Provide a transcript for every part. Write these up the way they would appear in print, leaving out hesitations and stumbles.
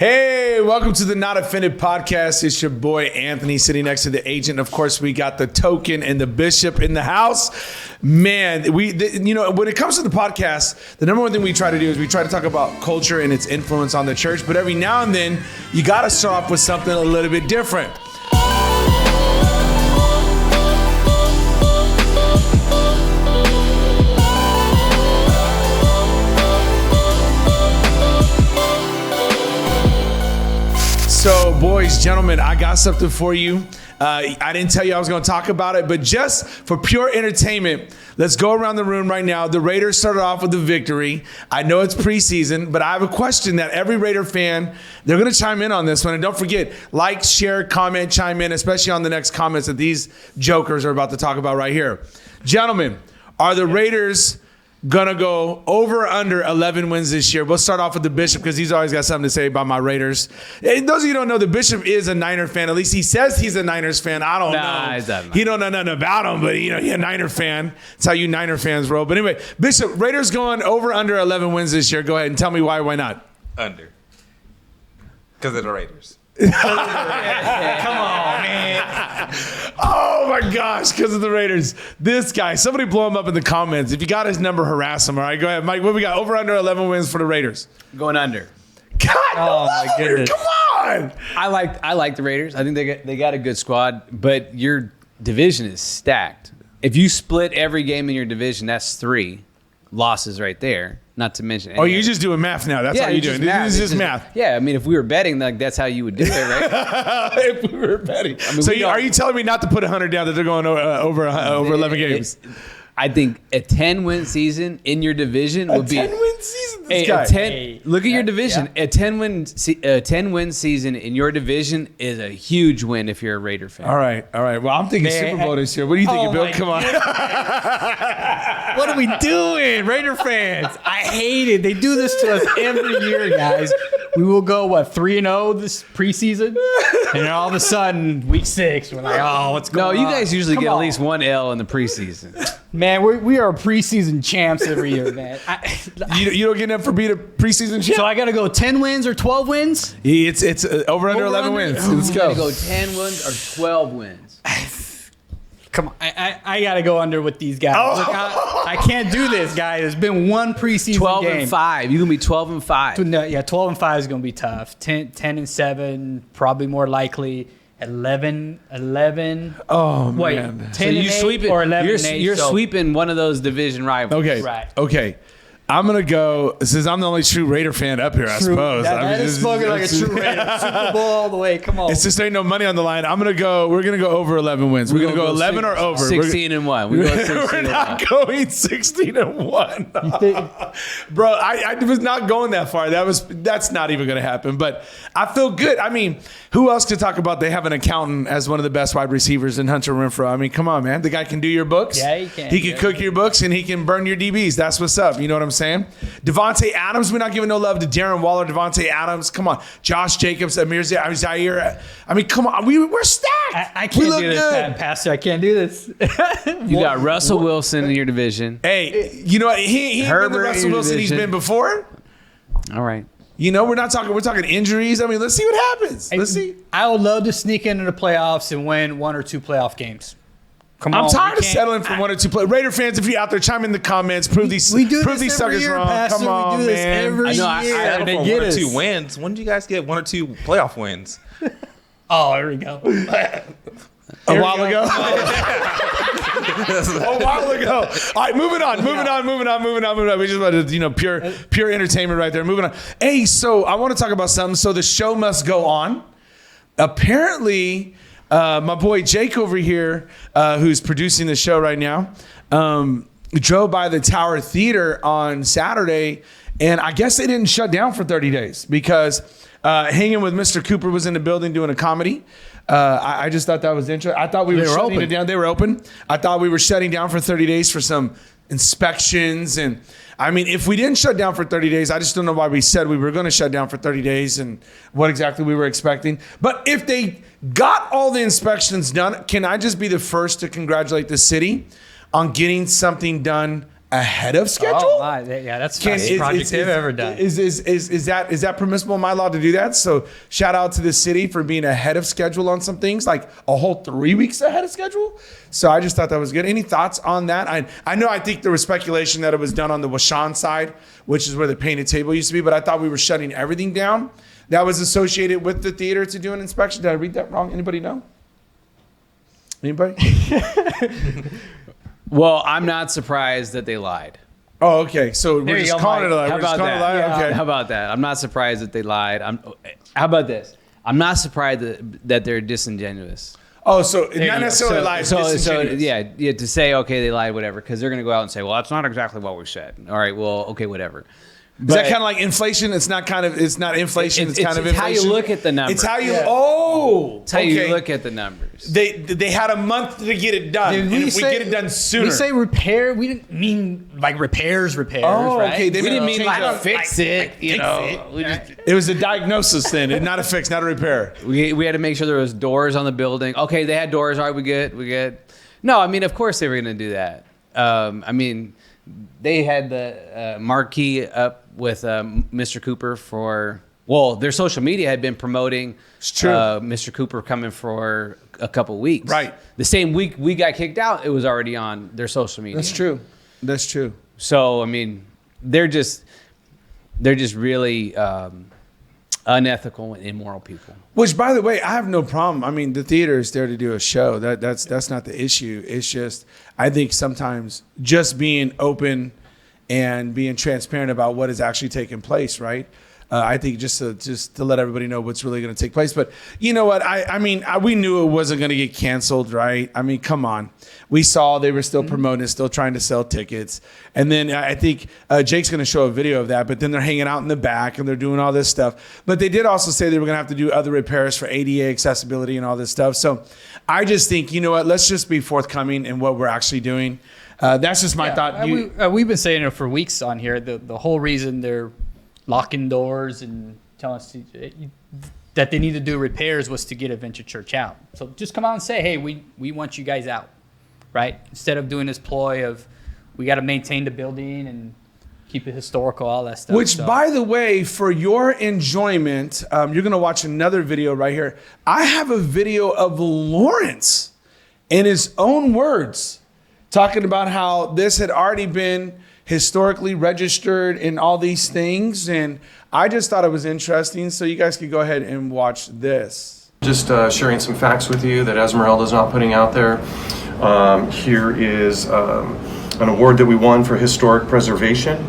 Hey, welcome to the Not Offended podcast. It's your boy Anthony sitting next to the agent. Of course, we got the token and the bishop in the house. Man, when it comes to the podcast, the number one thing we try to do is we try to talk about culture and its influence on the church. But every now and then, you got to start off with something a little bit different. So, boys, gentlemen, I got something for you. I didn't tell you I was going to talk about it, but just for pure entertainment, let's go around the room right now. The Raiders started off with a victory. I know it's preseason, but I have a question that every Raider fan, they're going to chime in on this one. And don't forget, like, share, comment, chime in, especially on the next comments that these jokers are about to talk about right here. Gentlemen, are the Raiders gonna go over or under 11 wins this year? We'll start off with the Bishop because he's always got something to say about my Raiders. And those of you who don't know, the Bishop is a Niner fan. At least he says he's a Niners fan. I don't know. He don't know nothing about him, but he's a Niner fan. That's how you Niner fans roll. But anyway, Bishop, Raiders going over under 11 wins this year. Go ahead and tell me why not? Under. Because of the Raiders. Come on, man. Oh my gosh, because of the Raiders. This guy, somebody blow him up in the comments. If you got his number, harass him. All right, go ahead, Mike. What we got? Over under 11 wins for the Raiders. Going under. God, oh my goodness. Come on. I like the Raiders. I think they got a good squad, but your division is stacked. If you split every game in your division, that's 3 losses right there. Not to mention. Oh, you're just doing math now. That's how you're doing. This is just math. Yeah, I mean, if we were betting, that's how you would do it, right? If we were betting. I mean, so are you telling me not to put 100 down that they're going over 11 games? I think a 10-win season in your division would be a 10-win season. Look at your division. Yeah. A 10-win season in your division is a huge win if you're a Raider fan. All right. Well, I'm thinking Super Bowl this year. What are you thinking, Bill? Come on. What are we doing, Raider fans? I hate it. They do this to us every year, guys. We will go 3-0 this preseason, and all of a sudden, week 6, we're like, oh, what's going on? No, you guys usually get at least 1 L in the preseason. Man, we are preseason champs every year, man. You don't get enough for being a preseason champ? So I got to go 10 wins or 12 wins? It's over under 11 wins. Let's go. You got to go 10 wins or 12 wins. Come on, I got to go under with these guys. Oh. Look, I can't do this, guys. There's been one preseason 12 game. 12-5. You're going to be 12-5. No, yeah, 12-5 is going to be tough. 10-7, probably more likely. 11. Oh, wait, man. 10-8 or 11-8. You're sweeping one of those division rivals. Okay. Right. Okay. I'm going to go, since I'm the only true Raider fan up here, I suppose. That is spoken like a true Raider. Super Bowl all the way. Come on. It's just ain't no money on the line. We're going to go over 11 wins. We're going to go 11 or over. 16-1. We're not going 16-1. Bro, I was not going that far. That's not even going to happen. But I feel good. I mean, who else could talk about they have an accountant as one of the best wide receivers in Hunter Renfrow? I mean, come on, man. The guy can do your books. Yeah, he can. He can cook your books, and he can burn your DBs. That's what's up. You know what I'm saying? Devontae Adams, we're not giving no love to Darren Waller. Devontae Adams, come on. Josh Jacobs, Amir Zaire. I mean, come on. We're stacked. I can't do this, Pastor. I can't do this. You got Russell Wilson in your division. Hey, you know what? He ain't been the Russell Wilson he's been before. All right. You know, we're talking injuries. I mean, let's see what happens. Let's see. I would love to sneak into the playoffs and win 1 or 2 playoff games. Come on, I'm tired of settling for 1 or 2 playoffs. Raider fans, if you're out there, chime in the comments. Prove these suckers wrong. Pastor. Come on, we do this man. every year. I settled for 1 or 2 wins. When did you guys get 1 or 2 playoff wins? Oh, here we go. A while ago. All right, moving on. We just wanted, pure entertainment right there. Moving on. Hey, so I want to talk about something. So the show must go on. Apparently, my boy Jake over here, who's producing the show right now, drove by the Tower Theater on Saturday, and I guess they didn't shut down for 30 days because Hanging with Mr. Cooper was in the building doing a comedy. I just thought that was interesting. I thought we were shutting it down. They were open. I thought we were shutting down for 30 days for some inspections. And I mean, if we didn't shut down for 30 days, I just don't know why we said we were going to shut down for 30 days and what exactly we were expecting. But if they got all the inspections done, can I just be the first to congratulate the city on getting something done ahead of schedule? Oh my, yeah, that's the fastest project they've ever done. Is that permissible in my law to do that? So shout out to the city for being ahead of schedule on some things, like a whole 3 weeks ahead of schedule. So I just thought that was good. Any thoughts on that? I think there was speculation that it was done on the Washan side, which is where the painted table used to be, but I thought we were shutting everything down that was associated with the theater to do an inspection. Did I read that wrong? Anybody know? Anybody? Well, I'm not surprised that they lied. Oh, okay. So we're There you just go, calling it a Mike. lie. How We're just about calling it a that? lie? Yeah. Okay. How about that? I'm not surprised that they lied. How about this? I'm not surprised that they're disingenuous. Oh, so you not go. necessarily lies. So disingenuous. yeah, to say okay they lied, whatever, because they're gonna go out and say, well, that's not exactly what we said. All right, well, okay, whatever. Is that kind of like inflation? It's not inflation. It's kind of it's how inflation. you look at the numbers. It's how you. Yeah. Oh, It's how okay. you look at the numbers. They had a month to get it done, Did and we if we say- get it done sooner. We say repair. We didn't mean like repairs, Oh, right? okay, they We didn't mean change like up. fix it, you fix know. it. We just It was a diagnosis then, and not a fix, not a repair. we had to make sure there was doors on the building. Okay, they had doors. All right, we good. No, I mean, of course they were going to do that. I mean, they had the marquee up with Mr. Cooper for. Well, their social media had been promoting true. Mr. Cooper coming for a couple weeks. Right. The same week we got kicked out, it was already on their social media. That's true. So I mean, they're just really unethical and immoral people. Which, by the way, I have no problem. I mean, the theater is there to do a show. That's not the issue. It's just, I think sometimes just being open and being transparent about what is actually taking place, right? I think just to let everybody know what's really going to take place. But you know what? I mean, we knew it wasn't going to get canceled, right? I mean, come on. We saw they were still promoting it, still trying to sell tickets. And then I think Jake's going to show a video of that. But then they're hanging out in the back and they're doing all this stuff. But they did also say they were going to have to do other repairs for ADA accessibility and all this stuff. So I just think, you know what? Let's just be forthcoming in what we're actually doing. That's just my thought. We've been saying it for weeks on here. The whole reason they're locking doors and telling us that they need to do repairs was to get Adventure Church out. So just come out and say, hey, we want you guys out, right? Instead of doing this ploy of we got to maintain the building and keep it historical, all that stuff. Which, by the way, for your enjoyment, you're going to watch another video right here. I have a video of Lawrence in his own words talking about how this had already been historically registered and all these things. And I just thought it was interesting. So you guys could go ahead and watch this. Just sharing some facts with you that Esmeralda's not putting out there. Here is an award that we won for historic preservation.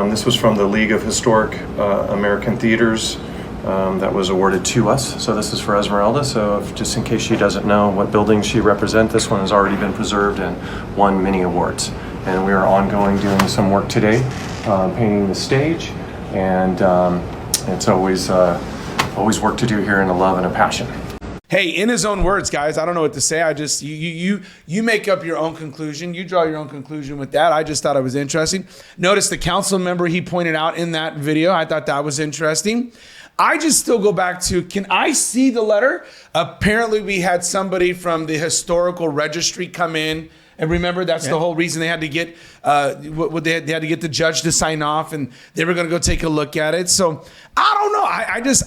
This was from the League of Historic American Theaters that was awarded to us. So this is for Esmeralda. So just in case she doesn't know what building she represents, this one has already been preserved and won many awards. And we are ongoing doing some work today, painting the stage, and it's always work to do here and a love and a passion. Hey, in his own words, guys, I don't know what to say. I just, you make up your own conclusion. You draw your own conclusion with that. I just thought it was interesting. Notice the council member he pointed out in that video. I thought that was interesting. I just still go back to, can I see the letter? Apparently we had somebody from the historical registry come in. And remember, that's the whole reason they had to get they had to get the judge to sign off, and they were going to go take a look at it. So I don't know.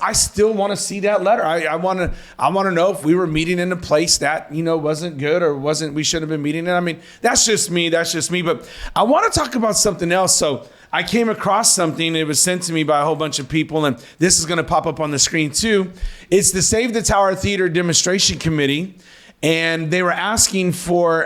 I still want to see that letter. I want to know if we were meeting in a place that wasn't good or we shouldn't have been meeting in. I mean, that's just me. But I want to talk about something else. So I came across something. It was sent to me by a whole bunch of people, and this is going to pop up on the screen too. It's the Save the Tower Theater Demonstration Committee. And they were asking for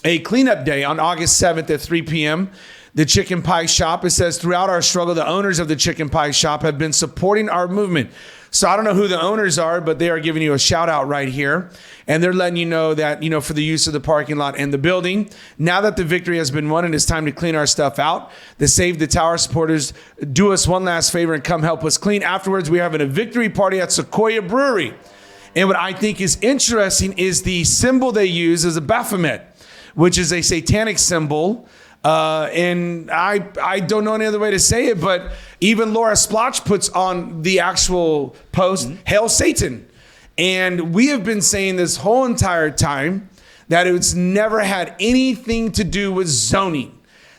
a cleanup day on August 7th at 3 p.m. The Chicken Pie Shop, it says, throughout our struggle, the owners of the Chicken Pie Shop have been supporting our movement. So I don't know who the owners are, but they are giving you a shout out right here. And they're letting you know that, for the use of the parking lot and the building. Now that the victory has been won and it's time to clean our stuff out, the Save the Tower supporters, do us one last favor and come help us clean. Afterwards, we're having a victory party at Sequoia Brewery. And what I think is interesting is the symbol they use is a Baphomet, which is a satanic symbol. And I don't know any other way to say it, but even Laura Splotch puts on the actual post, Hail Satan. And we have been saying this whole entire time that it's never had anything to do with zoning.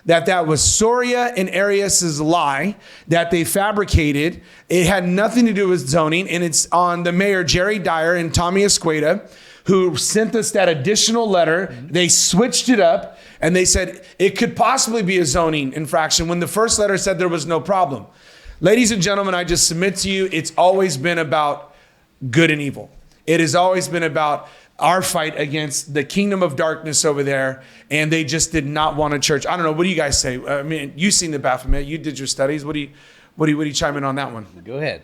that was Soria and Arias's lie that they fabricated. It had nothing to do with zoning, and it's on the mayor, Jerry Dyer and Tommy Escueda, who sent us that additional letter. They switched it up, and they said it could possibly be a zoning infraction when the first letter said there was no problem. Ladies and gentlemen, I just submit to you, it's always been about good and evil. It has always been about our fight against the kingdom of darkness over there, and they just did not want a church. I don't know. What do you guys say? I mean, you've seen the Baphomet. You did your studies. What do you chime in on that one? Go ahead.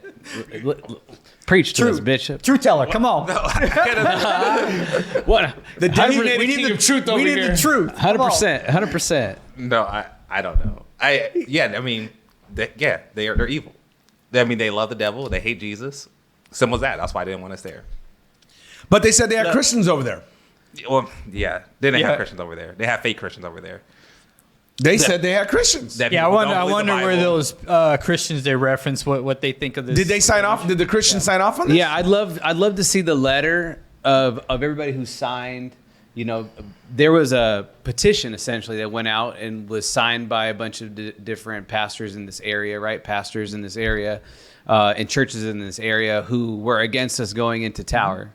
Preach to us, bitch. Truth teller, come on. What? The designated king of truth over we here. need the truth. 100%. No, I don't know. I mean, they're evil. They love the devil. They hate Jesus. Simple as that. That's why they didn't want us there. But they said they had Christians over there. Well, yeah, they didn't have Christians over there. They have fake Christians over there. They said they had Christians. That Yeah, people I don't wonder believe the where Bible. those Christians they reference what they think of this. Did they sign off? Did the Christians sign off on this? Yeah, I'd love to see the letter of everybody who signed. You know, there was a petition essentially that went out and was signed by a bunch of different pastors in this area, right? Pastors in this area, and churches in this area who were against us going into Tower.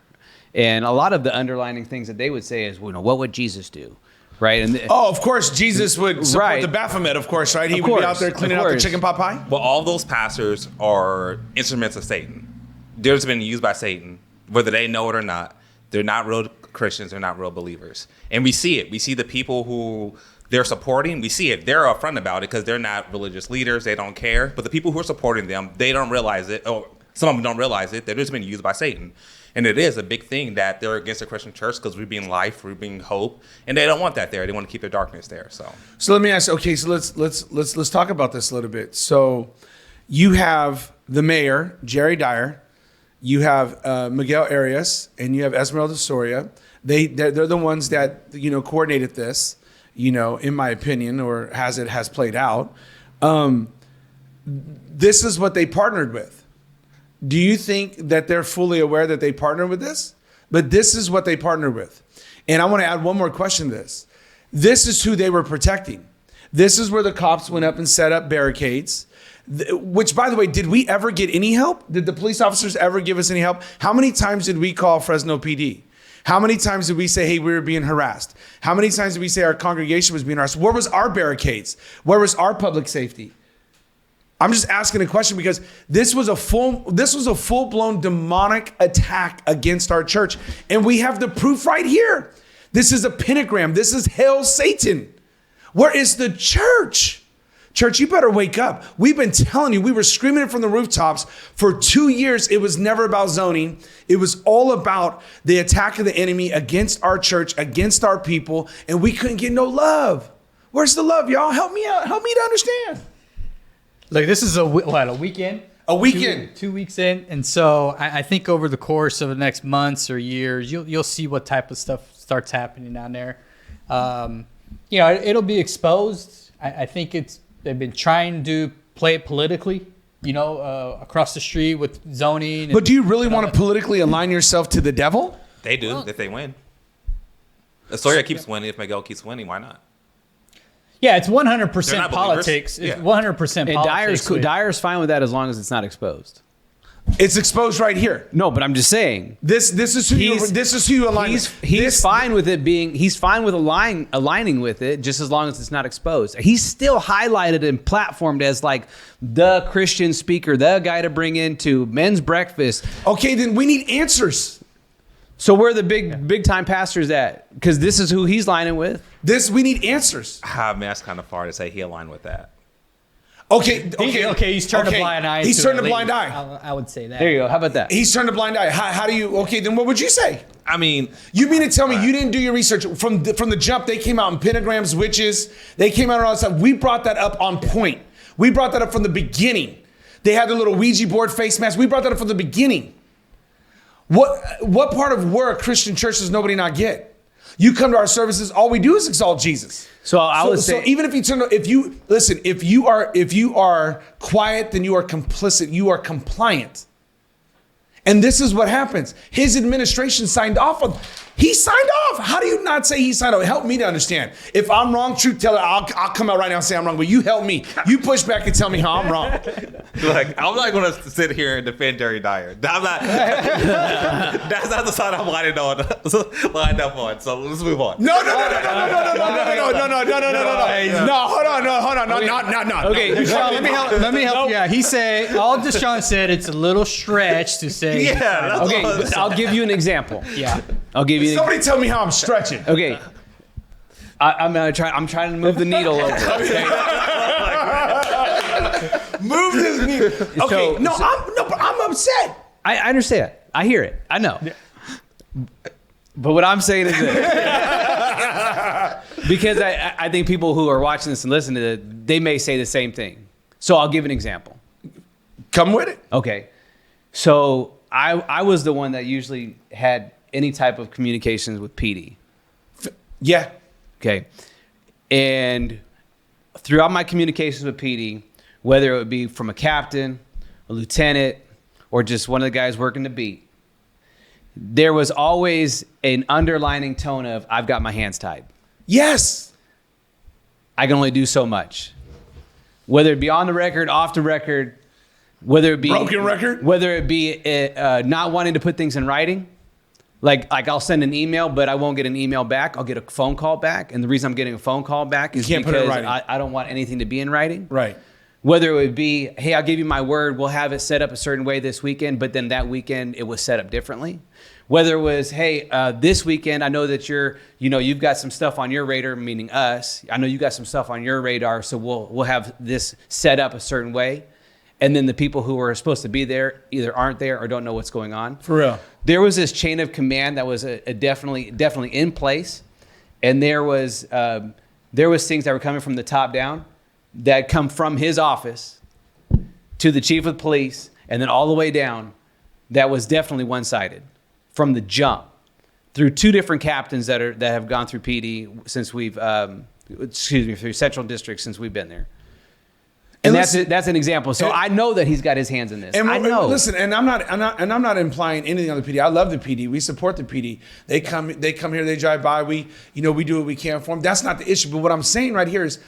And a lot of the underlining things that they would say is, well, what would Jesus do? Right. And of course, Jesus would support Right. the Baphomet, of course, right? He Of would be course, out there cleaning of out the course. chicken pot pie. Well, all those pastors are instruments of Satan. They're just been used by Satan, whether they know it or not. They're not real Christians. They're not real believers. And we see it. We see the people who they're supporting. We see it. They're upfront about it because they're not religious leaders. They don't care. But the people who are supporting them, they don't realize it. Or some of them don't realize it. They're just been used by Satan. And it is a big thing that they're against the Christian church because we're being life, we're being hope, and they don't want that there. They want to keep their darkness there. So let me ask. Okay, so let's talk about this a little bit. So you have the mayor, Jerry Dyer. You have Miguel Arias, and you have Esmeralda Soria. They're the ones that coordinated this. In my opinion, or has played out. This is what they partnered with. Do you think that they're fully aware that they partnered with this? But this is what they partnered with. And I want to add one more question to this. This is who they were protecting. This is where the cops went up and set up barricades, which, by the way, did we ever get any help? Did the police officers ever give us any help? How many times did we call Fresno PD? How many times did we say, hey, we were being harassed? How many times did we say our congregation was being harassed? Where was our barricades? Where was our public safety? I'm just asking a question because this was a full-blown demonic attack against our church. And we have the proof right here. This is a pentagram. This is Hail Satan. Where is the church? Church, you better wake up. We've been telling you, we were screaming it from the rooftops for 2 years. It was never about zoning. It was all about the attack of the enemy against our church, against our people, and we couldn't get no love. Where's the love, y'all? Help me out. Help me to understand. Look, this is a weekend? A weekend. 2 weeks in. And so I think over the course of the next months or years, you'll see what type of stuff starts happening down there. It'll be exposed. I think they've been trying to play it politically, across the street with zoning. But do you really want to politically align yourself to the devil? they do if they win. Soria keeps winning. If Miguel keeps winning, why not? Yeah, it's 100% They're not believers. politics. It's Yeah. 100% And politics. Dyer's fine with that as long as it's not exposed. It's exposed right here. No, but I'm just saying. This is who you align with. He's fine with it being. He's fine with aligning with it, just as long as it's not exposed. He's still highlighted and platformed as like the Christian speaker, the guy to bring into men's breakfast. Okay, then we need answers. So where are the big time pastors at? Because this is who he's lining with. We need answers. I mean, that's kind of far to say he aligned with that. Okay. He's turned a blind eye. He's to turned it a blind lately. eye. I would say that. There you go. How about that? He's turned a blind eye. How do you? Okay, then what would you say? I mean, You mean to tell me you didn't do your research from the jump? They came out in pentagrams, witches. They came out on all that stuff. We brought that up on point. We brought that up from the beginning. They had the little Ouija board face mask. We brought that up from the beginning. What part of we're a Christian church does nobody not get? You come to our services, all we do is exalt Jesus. So I would say, so even if you are quiet, then you are complicit. You are compliant. And this is what happens. His administration signed off on. He signed off. How do you not say he signed off? Help me to understand. If I'm wrong, truth teller, I'll come out right now and say I'm wrong, but you help me. You push back and tell me how I'm wrong. Like, I'm not going to sit here and defend Jerry Dyer. I'm not. That's not the side I'm lined up on. So let's move on. No. No, hold on. No. Okay, Deshaun, let me help you out. He said, all Deshaun said, it's a little stretch to say. Yeah. Okay, I'll give you an example. Yeah. I'll give you. Somebody tell me how I'm stretching. Okay. I'm trying to move the needle over. Okay. Move this needle. Okay. But I'm upset. I understand. I hear it. I know. But what I'm saying is this. Because I think people who are watching this and listening to it, they may say the same thing. So I'll give an example. Come with it. Okay. So I was the one that usually had any type of communications with PD. Yeah. Okay. And throughout my communications with PD, whether it would be from a captain, a lieutenant, or just one of the guys working the beat, there was always an underlining tone of, I've got my hands tied. Yes. I can only do so much. Whether it be on the record, off the record, whether it be broken record, whether it be not wanting to put things in writing, like I'll send an email, but I won't get an email back. I'll get a phone call back, and the reason I'm getting a phone call back is because I don't want anything to be in writing. Right. Whether it would be, hey, I'll give you my word, we'll have it set up a certain way this weekend, but then that weekend it was set up differently. Whether it was, hey, this weekend I know that you've got some stuff on your radar, meaning us. I know you got some stuff on your radar, so we'll have this set up a certain way. And then the people who are supposed to be there either aren't there or don't know what's going on. For real. There was this chain of command that was definitely in place, and there was things that were coming from the top down that come from his office to the chief of police, and then all the way down. That was definitely one-sided from the jump, through two different captains that have gone through PD since through Central District since we've been there. And that's an example. So I know that he's got his hands in this. And I know. Listen, and I'm not implying anything on the PD. I love the PD. We support the PD. They come here, they drive by. We do what we can for them. That's not the issue. But what I'm saying right here is,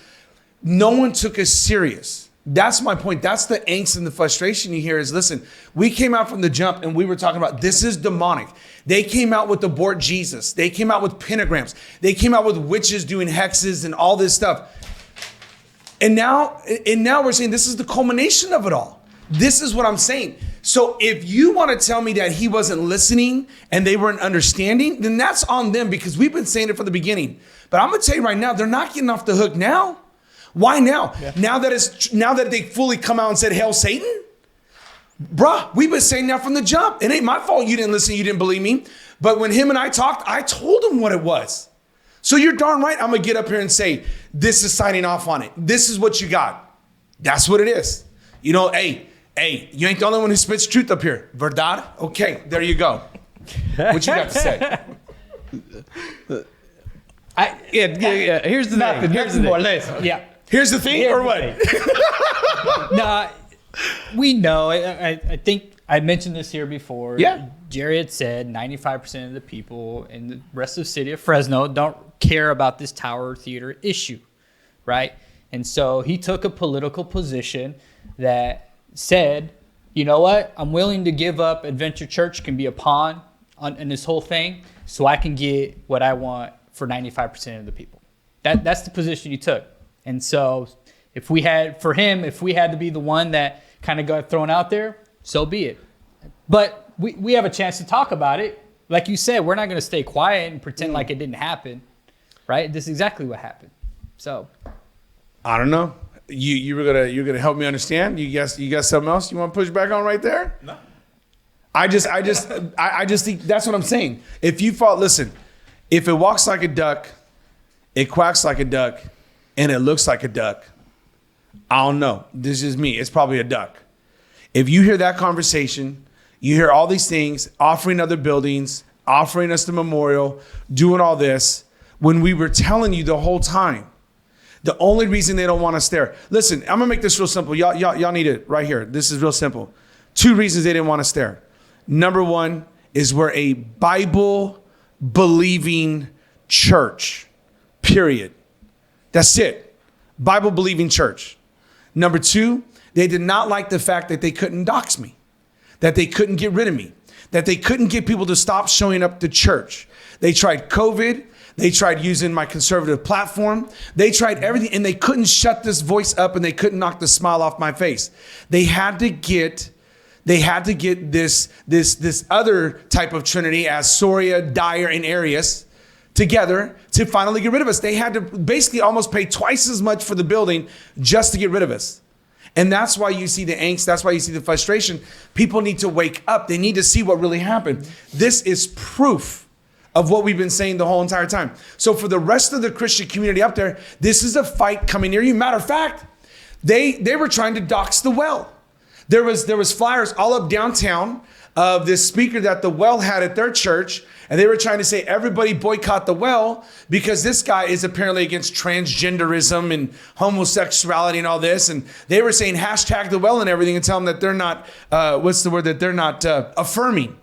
no one took us serious. That's my point. That's the angst and the frustration you hear is, listen, we came out from the jump and we were talking about this is demonic. They came out with abort Jesus. They came out with pentagrams. They came out with witches doing hexes and all this stuff. And now we're saying this is the culmination of it all. This is what I'm saying. So if you want to tell me that he wasn't listening and they weren't understanding, then that's on them, because we've been saying it from the beginning. But I'm going to tell you right now, they're not getting off the hook now. Why now? Yeah. Now that they fully come out and said, "Hail Satan," bruh, we've been saying that from the jump. It ain't my fault you didn't listen, you didn't believe me. But when him and I talked, I told him what it was. So you're darn right I'm going to get up here and say, this is signing off on it. This is what you got. That's what it is. Hey, you ain't the only one who spits truth up here. Verdad? Okay, there you go. What you got to say? Here's the thing. Here's the more or thing. less. Yeah. Here's the thing, or what? No, we know. I think I mentioned this here before. Yeah. Jerry had said 95% of the people in the rest of the city of Fresno don't care about this Tower Theater issue, right? And so he took a political position that said, you know what? I'm willing to give up Adventure Church can be a pawn in this whole thing so I can get what I want for 95% of the people. That's the position he took. And so if we had to be the one that kind of got thrown out there, so be it. But we have a chance to talk about it. Like you said, we're not going to stay quiet and pretend like it didn't happen, right? This is exactly what happened. So I don't know. You're gonna help me understand. You got something else you want to push back on right there? No. I just think that's what I'm saying. If it walks like a duck, it quacks like a duck, and it looks like a duck, I don't know. This is me. It's probably a duck. If you hear that conversation, you hear all these things, offering other buildings, offering us the memorial, doing all this, when we were telling you the whole time, the only reason they don't want us there. Listen, I'm gonna make this real simple. Y'all need it right here. This is real simple. 2 reasons they didn't want us there. Number 1 is we're a Bible believing church, period. That's it. Bible believing church. Number two, they did not like the fact that they couldn't dox me, that they couldn't get rid of me, that they couldn't get people to stop showing up to church. They tried COVID. They tried using my conservative platform. They tried everything, and they couldn't shut this voice up, and they couldn't knock the smile off my face. They had to get this other type of Trinity as Soria, Dyer, and Arius together to finally get rid of us. They had to basically almost pay twice as much for the building just to get rid of us. And that's why you see the angst. That's why you see the frustration. People need to wake up. They need to see what really happened. This is proof of what we've been saying the whole entire time. So for the rest of the Christian community up there, this is a fight coming near you. Matter of fact, they were trying to dox the well. There was flyers all up downtown of this speaker that the well had at their church, and they were trying to say everybody boycott the well because this guy is apparently against transgenderism and homosexuality and all this. And they were saying hashtag the well and everything and tell them that they're not, that they're not affirming.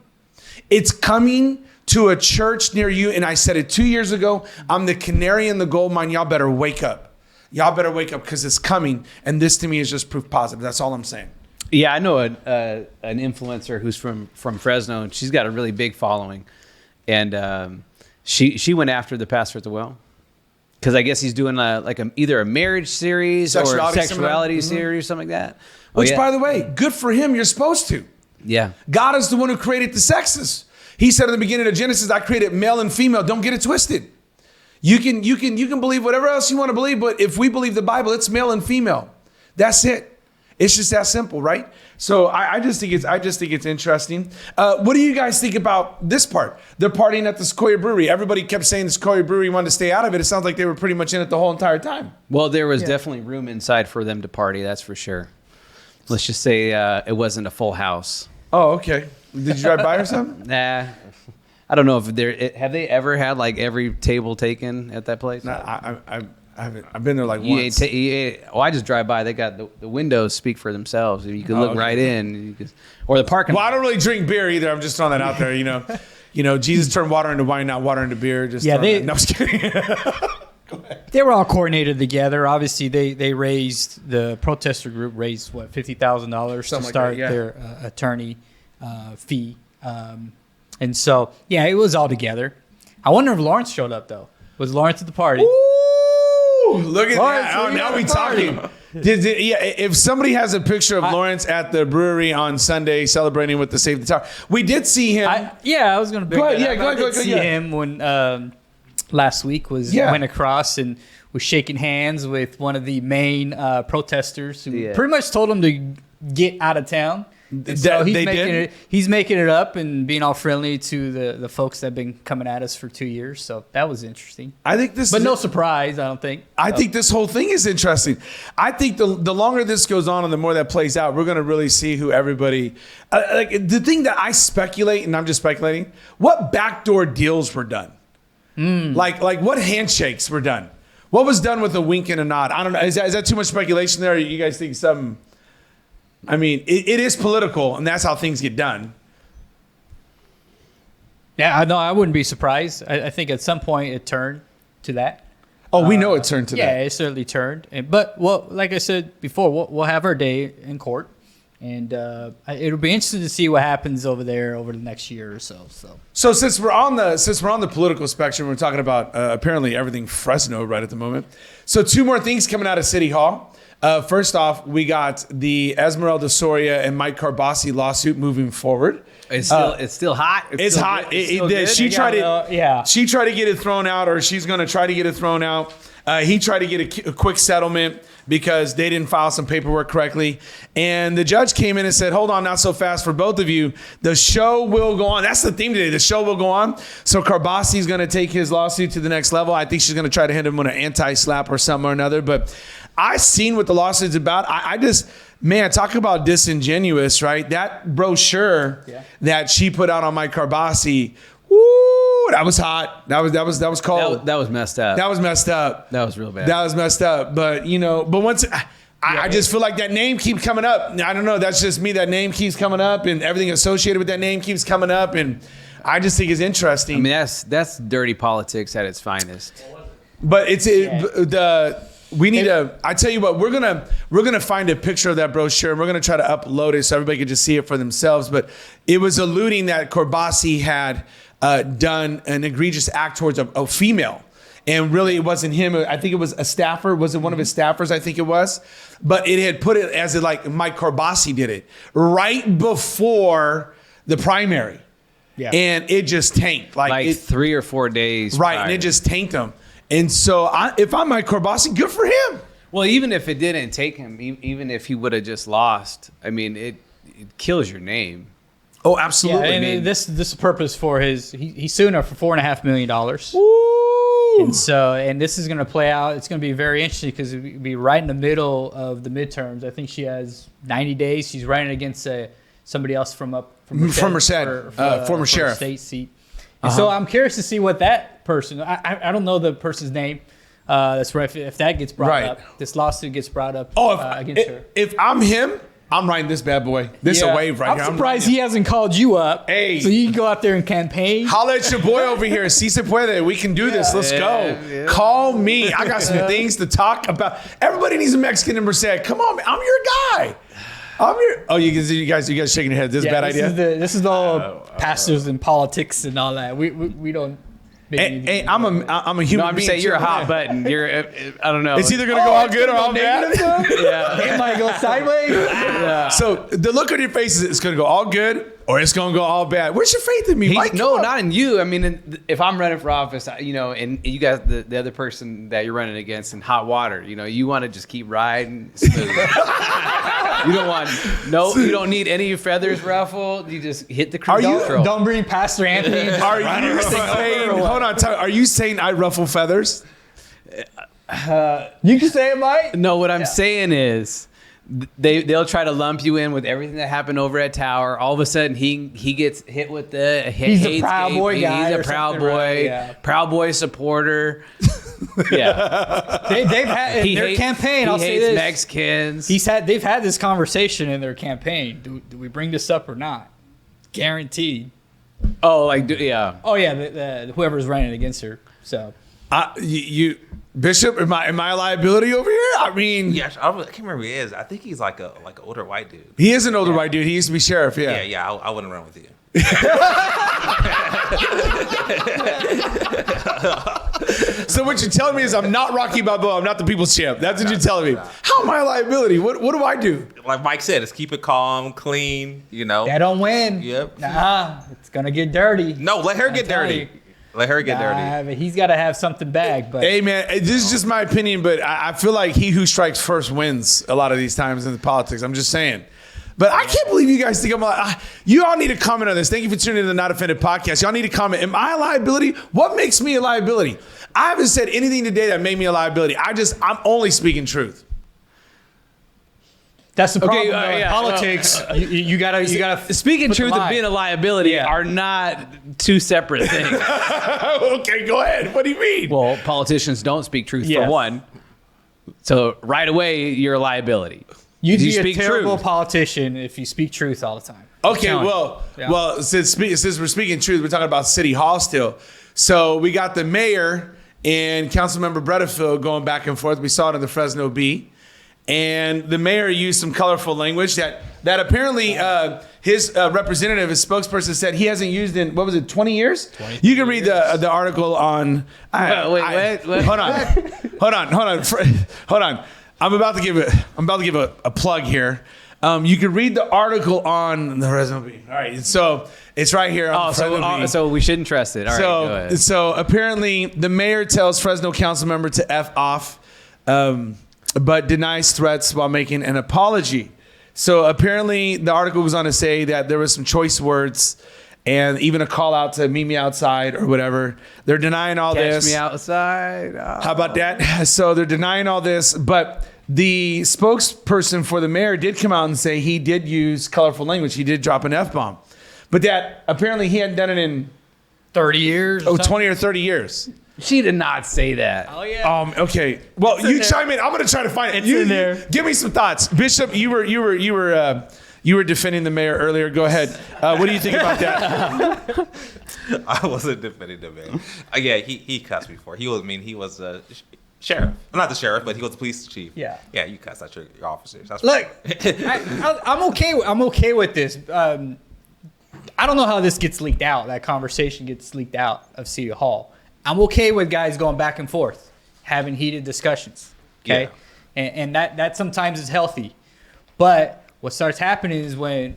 It's coming to a church near you. And I said it 2 years ago, I'm the canary in the gold mine. Y'all better wake up. Y'all better wake up because it's coming. And this to me is just proof positive. That's all I'm saying. Yeah, I know an influencer who's from Fresno, and she's got a really big following. And she went after the pastor at the well because I guess he's doing either a marriage series or a sexuality series, something like that. Which, by the way, good for him. You're supposed to. Yeah. God is the one who created the sexes. He said in the beginning of Genesis, I created male and female. Don't get it twisted. You can believe whatever else you want to believe, but if we believe the Bible, it's male and female. That's it. It's just that simple, right? So I just think it's interesting. What do you guys think about this part? They're partying at the Sequoia Brewery. Everybody kept saying the Sequoia Brewery wanted to stay out of it. It sounds like they were pretty much in it the whole entire time. Well, there was definitely room inside for them to party. That's for sure. Let's just say it wasn't a full house. Oh, okay. Did you drive by or something? Nah. I don't know if have they ever had like every table taken at that place? No, I've been there like once. I just drive by. They got the windows speak for themselves. You can look right in, or the parking. Well, I don't really drink beer either. I'm just throwing that out there. Jesus turned water into wine, not water into beer. No, I'm just kidding. They were all coordinated together. Obviously, the protester group raised $50,000 to start their attorney fee, and so it was all together. I wonder if Lawrence showed up though. Was Lawrence at the party? Ooh, look at that! Oh, now we talking. If somebody has a picture of Lawrence at the brewery on Sunday celebrating with the Save the Tower, we did see him. I was going to bring that up. Go ahead. See him when last week went across and was shaking hands with one of the main protesters who pretty much told him to get out of town. So he's making it up and being all friendly to the folks that have been coming at us for 2 years. So that was interesting. I think no surprise, I don't think. I think this whole thing is interesting. I think the longer this goes on and the more that plays out, we're going to really see who everybody. The thing that I speculate, and I'm just speculating, what backdoor deals were done, like what handshakes were done, what was done with a wink and a nod. I don't know. Is that too much speculation there? Or you guys think something? I mean, it is political, and that's how things get done. Yeah, I wouldn't be surprised. I think at some point it turned to that. Oh, we know it turned to that. Yeah, it certainly turned. But like I said before, we'll have our day in court, and it'll be interesting to see what happens over there over the next year or so. So since we're on the political spectrum, we're talking about apparently everything Fresno right at the moment. So 2 more things coming out of City Hall. First off, we got the Esmeralda Soria and Mike Karbassi lawsuit moving forward. It's still hot. It's hot. She tried to get it thrown out, or she's going to try to get it thrown out. He tried to get a quick settlement because they didn't file some paperwork correctly. And the judge came in and said, hold on, not so fast for both of you. The show will go on. That's the theme today. The show will go on. So Karbassi's going to take his lawsuit to the next level. I think she's going to try to hit him with an anti-slap or something or another. But I've seen what the lawsuit's about. I just, man, talk about disingenuous, right? That brochure that she put out on Mike Karbassi, woo, that was hot. That was cold. That was messed up. That was messed up. That was real bad. That was messed up. But, but once, I just feel like that name keeps coming up. I don't know. That's just me. That name keeps coming up, and everything associated with that name keeps coming up, and I just think it's interesting. I mean, that's dirty politics at its finest. But we need to. I tell you what, we're gonna find a picture of that brochure, and we're gonna try to upload it so everybody can just see it for themselves. But it was alluding that Karbassi had done an egregious act towards a female. And really, it wasn't him. I think it was a staffer. Was it one of his staffers? I think it was. But it had put it as like Mike Karbassi did it right before the primary. Yeah. And it just tanked. Like 3 or 4 days. Right. prior. And it just tanked him. And so if I'm Mike Karbassi, good for him. Well, even if it didn't take him, even if he would have just lost, I mean, it kills your name. Oh, absolutely. Yeah, and this is purpose for he's suing her for $4.5 million. And this is going to play out. It's going to be very interesting because it'll be right in the middle of the midterms. I think she has 90 days. She's running against somebody else from former sheriff, state seat. And so I'm curious to see what that person. I don't know the person's name. That's right. If that gets brought up, this lawsuit gets brought up against her. If I'm him, I'm writing this bad boy. This is a wave right here. I'm surprised he hasn't called you up. Hey. So you can go out there and campaign. Holla at your boy over here. Si se puede. We can do this. Let's go. Yeah. Call me. I got some things to talk about. Everybody needs a Mexican in Merced. Come on, man. I'm your guy. Oh, you guys shaking your head. This is a bad idea. This is all pastors and politics and all that. We don't. Hey, I'm a human no, I'm being. saying you're a hot button. You're, I don't know. It's either gonna go all good or all bad. It might go sideways. Yeah. So the look on your face is it's gonna go all good or it's gonna go all bad. Where's your faith in me, Mike? No, not in you. I mean, if I'm running for office, and you got the other person that you're running against in hot water, you want to just keep riding smooth. You don't need any feathers ruffled. You just hit the cruise control. Don't bring Pastor Anthony. Are you saying I ruffle feathers? You can say it, Mike. No, what I'm saying is they'll try to lump you in with everything that happened over at Tower. All of a sudden, he gets hit with he's a Proud Boy guy. He's a Proud Boy, Proud Boy supporter. Yeah, they've had in their campaign. I'll say this: Mexicans. They've had this conversation in their campaign. Do we bring this up or not? Guaranteed. Oh, yeah. Oh yeah, whoever's running against her. So, you Bishop, am I a liability over here? I mean, yeah, I can't remember who he is. I think he's like an older white dude. He is an older white dude. He used to be sheriff. Yeah. Yeah. I wouldn't run with you. So what you're telling me is I'm not Rocky Balboa. I'm not the people's champ. That's what you're telling me. How am I a liability? What do I do? Like Mike said, it's keep it calm, clean. That don't win. Yep. Nah, it's gonna get dirty. No, let her get dirty. Let her get dirty. But he's got to have something back. But hey, man, this is just my opinion, but I feel like he who strikes first wins a lot of these times in the politics. I'm just saying. But I can't believe you guys think I'm like, you all need to comment on this. Thank you for tuning in to the Not Offended podcast. Y'all need to comment. Am I a liability? What makes me a liability? I haven't said anything today that made me a liability. I'm only speaking truth. That's the problem. Politics. You gotta. Speaking truth and being a liability are not two separate things. Okay, go ahead. What do you mean? Well, politicians don't speak truth for one. So right away, you're a liability. You'd be a terrible politician if you speak truth all the time. Okay, well, since we're speaking truth, we're talking about City Hall still. So we got the mayor and Councilmember Bredefield going back and forth. We saw it in the Fresno Bee. And the mayor used some colorful language that apparently his representative, his spokesperson said he hasn't used in, 20 years? You can read the article on... Wait. Hold on. I'm about to give a plug here. You can read the article on the Fresno Bee. All right, so it's right here. So we shouldn't trust it. All right, go ahead. So apparently the mayor tells Fresno council member to F off, but denies threats while making an apology. So apparently the article goes on to say that there was some choice words and even a call out to meet me outside or whatever. They're denying all this. Catch me outside. Oh. How about that? So they're denying all this, but the spokesperson for the mayor did come out and say he did use colorful language. He did drop an F-bomb, but that apparently he hadn't done it in 30 years. 20 or 30 years. She did not say that. Oh yeah. Okay. Well, in you there. chime in. I'm going to try to find it. It's in there. Give me some thoughts, Bishop. You were defending the mayor earlier. Go ahead. What do you think about that? I wasn't defending the man. Yeah, he cussed before. He was a sheriff. Not the sheriff, but he was the police chief. Yeah. Yeah, you cuss at your officers. That's Look, right. I'm okay. I'm okay with this. I don't know how this gets leaked out. That conversation gets leaked out of City Hall. I'm okay with guys going back and forth, having heated discussions. Okay, Yeah. and that sometimes is healthy. But what starts happening is when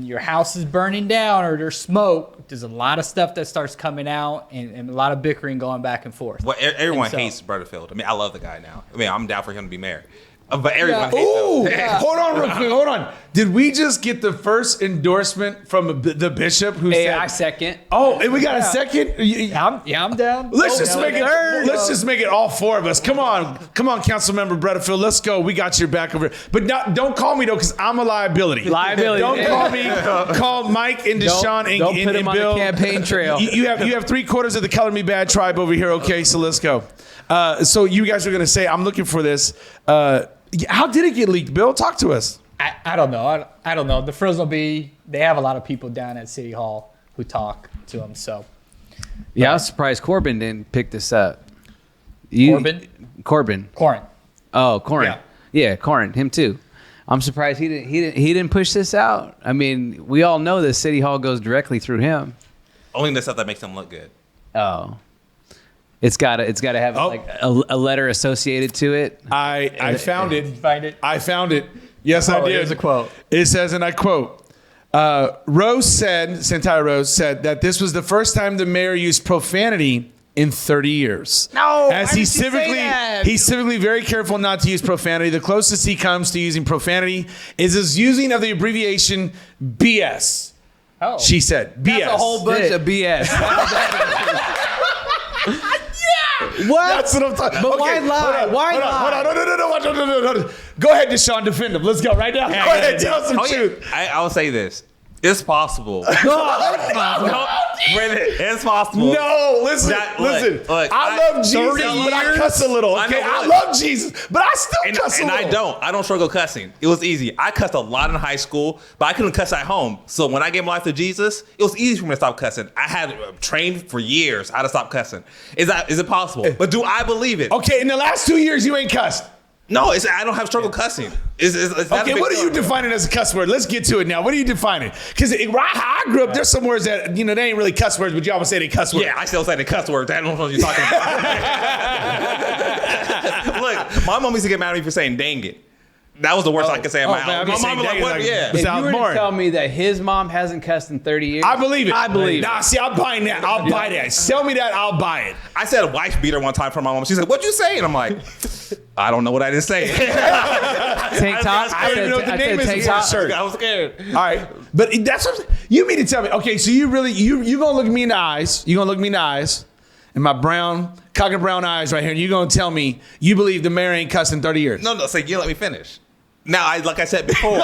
your house is burning down or there's smoke, there's a lot of stuff that starts coming out and a lot of bickering going back and forth. Well, everyone And so- hates Butterfield. I mean, I love the guy now. I mean, I'm down for him to be mayor. But everyone hates Ooh, him. hold on real quick. Hold on. Did we just get the first endorsement from the bishop who Hey, said? I second. Oh, and we got a second. I'm down. Let's just Oh, make it. third. Let's just make it all four of us. Come on, Councilmember Butterfield. Let's go. We got your back over. But don't call me though, because I'm a liability. Liability. Don't call me. Call Mike and Deshaun and, Don't put and him on Bill. the campaign trail. You have 3/4 of the Color Me Bad tribe over here. Okay, so let's go. So you guys are gonna say I'm looking for this. How did it get leaked, Bill? Talk to us. I don't know. I don't know. The Fresno Bee, they have a lot of people down at City Hall who talk to them. So Yeah, I was surprised Corbin didn't pick this up. Corbin. Corin. Oh, Corin. Yeah. Yeah, Corin. Him too. I'm surprised he didn't push this out. I mean, we all know that City Hall goes directly through him. Only the stuff that makes him look good. Oh. It's gotta have like a letter associated to it. I found it. Find it. I found it. Yes, I did. Here's a quote. It says, and I quote, Santiago Rose said that this was the first time the mayor used profanity in 30 years. No, As why did you say that? he's typically very careful not to use profanity. The closest he comes to using profanity is his using of the abbreviation BS. Oh. She said, BS. That's a whole bunch of BS. What? That's what I'm talking about. But why lie? Why lie? Hold on. Go ahead, Deshaun, defend him. Let's go right now. Go ahead, tell us some truth. I will say this. It's possible. It's possible. No, listen. Look, I love Jesus, but I cuss a little. Okay, I love Jesus, but I still cuss a little. I don't struggle cussing. It was easy. I cussed a lot in high school, but I couldn't cuss at home. So when I gave my life to Jesus, it was easy for me to stop cussing. I had trained for years how to stop cussing. Is it possible? But do I believe it? Okay, in the last 2 years, you ain't cussed. No, I don't have struggle cussing. It's not a Okay, big what are you deal. defining as a cuss word? Let's get to it now. What are you defining? Because I grew up, there's some words that, they ain't really cuss words, but y'all would say they cuss words. Yeah, I still say the cuss words. I don't know what you're talking about. Look, my mom used to get mad at me for saying "dang it." That was the worst I could say in my house. My mom was like, "What?" Yeah. If I you was were born. to tell me that his mom hasn't cussed in 30 years, I believe it. I believe it. Nah, see, I'm buying that. I'll buy that. Sell me that, I'll buy it. I said a wife beater one time for my mom. She said, "What'd you say?" And I'm like, "I don't know what I didn't say." Tank top. I don't even know what the name is tank of top. the shirt. I was scared. All right, but that's what you mean to tell me. Okay, so you really you gonna look me in the eyes. You gonna look me in the eyes, in my cock and brown eyes right here, and you gonna tell me you believe the mayor ain't cussed in 30 years. No, so you let me finish. Now, like I said before,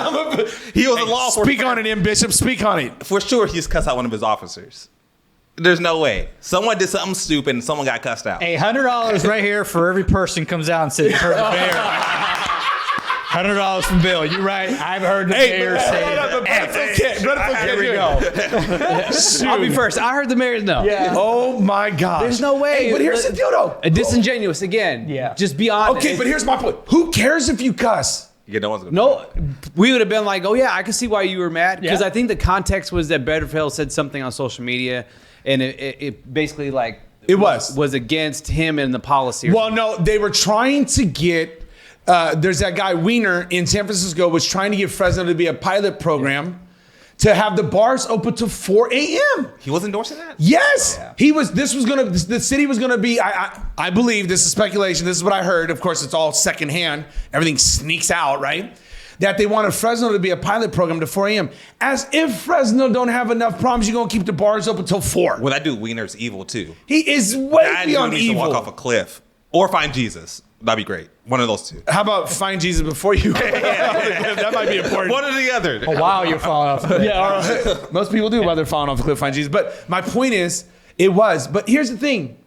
he was a law enforcement. Speak on it, M. Bishop. Speak on it. For sure, he's cussed out one of his officers. There's no way. Someone did something stupid and someone got cussed out. $100 right here for every person comes out and says, "You heard the mayor." $100 from Bill. You're right. I've heard the mayor say that. Here we go. I'll be first. I heard the mayor's no. Yeah. Oh my gosh. There's no way. Hey, but here's the deal, though. Disingenuous again. Yeah. Just be honest. Okay, but here's my point. Who cares if you cuss? Yeah, no one's gonna. No, we would have been like, oh yeah, I can see why you were mad. Because Yeah. I think the context was that Butterfield said something on social media, and it basically like It was against him and the policy. Well, no, they were trying to get. There's that guy Wiener in San Francisco was trying to get Fresno to be a pilot program to have the bars open till 4 a.m. He was endorsing that? Yes, he was. The city was gonna be. I believe this is speculation. This is what I heard. Of course, it's all secondhand. Everything sneaks out, right? That they wanted Fresno to be a pilot program to 4 a.m. As if Fresno don't have enough problems, you're gonna keep the bars open till 4. Well, that dude Wiener's evil too. He is way That dude beyond needs evil. to walk off a cliff or find Jesus. That'd be great. One of those two. How about find Jesus before you? That might be important. One or the other. Oh, wow, you're falling off. Yeah, all right. Most people do while they're falling off a cliff find Jesus. But my point is, it was. But here's the thing.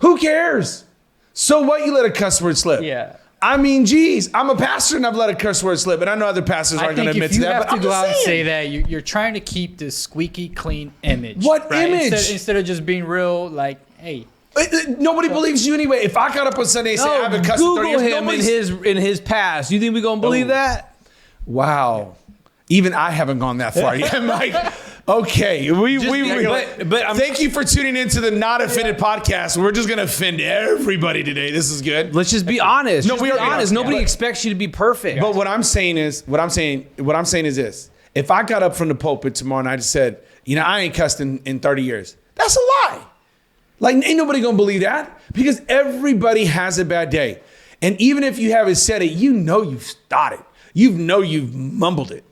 Who cares? So what? You let a cuss word slip. Yeah. I mean, geez, I'm a pastor and I've let a curse word slip, and I know other pastors aren't going to admit to that. But if you have to go out and say that, you're trying to keep this squeaky clean image. What image? Instead of just being real, like, hey. Nobody believes you anyway. If I got up on Sunday and said I haven't cussed in 30 Google years, him in his past. You think we gonna believe that? Wow. Even I haven't gone that far yet, Mike. Okay, thank you for tuning into the Not Offended podcast. We're just gonna offend everybody today. This is good. Let's just be honest. No, we are honest. yeah. Nobody expects you to be perfect. But what I'm saying is this: if I got up from the pulpit tomorrow night and said, I ain't cussed in 30 years, that's a lie. Like, ain't nobody gonna believe that, because everybody has a bad day, and even if you haven't said it, you've started. You've mumbled it.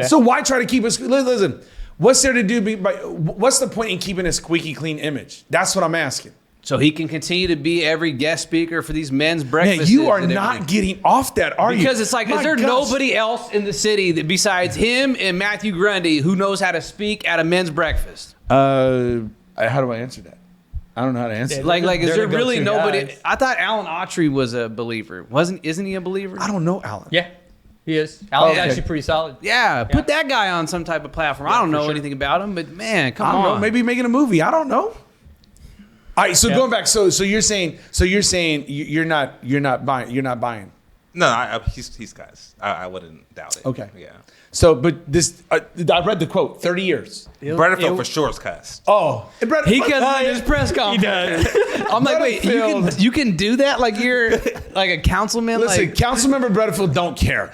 So why try to keep us? Listen, what's there to do? What's the point in keeping a squeaky clean image? That's what I'm asking. So he can continue to be every guest speaker for these men's breakfasts. Man, you are not getting off that, are you? Because it's like, is there nobody else in the city that besides him and Matthew Grundy who knows how to speak at a men's breakfast? How do I answer that? I don't know how to answer. Like, is there really nobody? Guys. I thought Alan Autry was a believer. Isn't he a believer? I don't know Alan. Yeah, he is. Alan's actually pretty solid. Yeah, put that guy on some type of platform. I don't know anything about him, but man, come I don't on. know. Maybe making a movie. I don't know. All right. So going back. So you're saying you're not buying. No, he's guys. I wouldn't doubt it. Okay. Yeah. So, but this, I read the quote, 30 years. Bredefeld for sure is cussed. Oh. He cuts in his press conference. I'm like, wait, you can do that? Like you're like a councilman? Listen, Councilmember Bredefeld don't care.